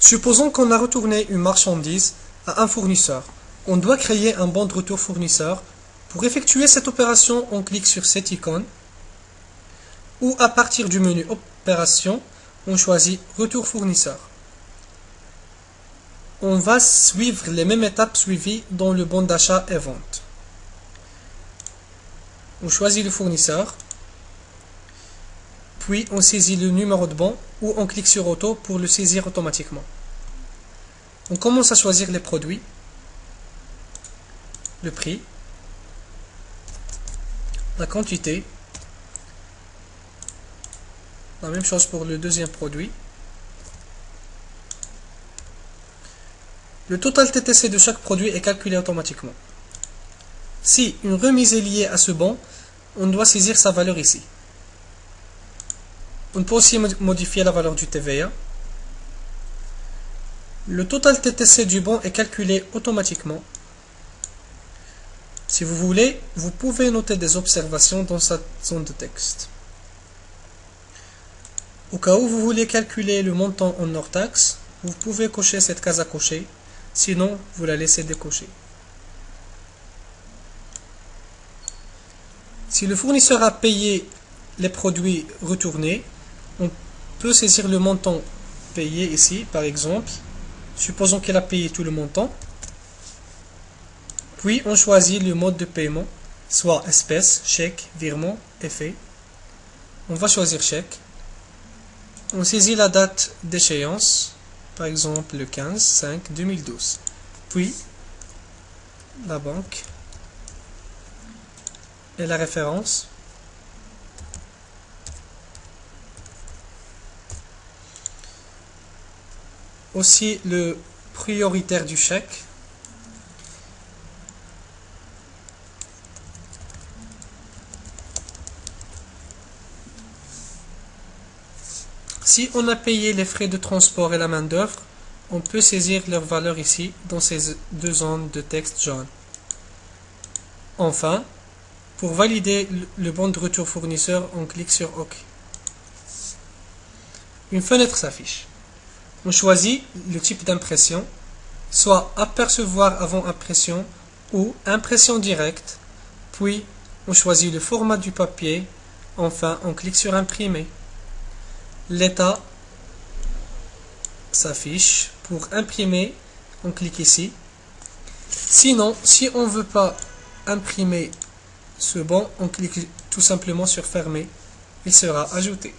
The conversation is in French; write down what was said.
Supposons qu'on a retourné une marchandise à un fournisseur. On doit créer un bon de retour fournisseur. Pour effectuer cette opération, on clique sur cette icône ou à partir du menu Opération, on choisit Retour fournisseur. On va suivre les mêmes étapes suivies dans le bon d'achat et vente. On choisit le fournisseur, puis on saisit le numéro de bon ou on clique sur Auto pour le saisir automatiquement. On commence à choisir les produits, le prix, la quantité, la même chose pour le deuxième produit. Le total TTC de chaque produit est calculé automatiquement. Si une remise est liée à ce bon, on doit saisir sa valeur ici. On peut aussi modifier la valeur du TVA. Le total TTC du bon est calculé automatiquement. Si vous voulez, vous pouvez noter des observations dans cette zone de texte. Au cas où vous voulez calculer le montant en hors taxe, vous pouvez cocher cette case à cocher, sinon vous la laissez décocher. Si le fournisseur a payé les produits retournés, on peut saisir le montant payé ici, par exemple. Supposons qu'il a payé tout le montant. Puis on choisit le mode de paiement, soit espèce, chèque, virement, effet. On va choisir chèque. On saisit la date d'échéance, par exemple le 15/5/2012. Puis la banque et la référence. Aussi le prioritaire du chèque. Si on a payé les frais de transport et la main-d'œuvre, on peut saisir leur valeur ici dans ces deux zones de texte jaune. Enfin, pour valider le bon de retour fournisseur, on clique sur OK. Une fenêtre s'affiche. On choisit le type d'impression, soit apercevoir avant impression ou impression directe, puis on choisit le format du papier, enfin on clique sur imprimer. L'état s'affiche. Pour imprimer, on clique ici. Sinon, si on ne veut pas imprimer ce bon, on clique tout simplement sur fermer. Il sera ajouté.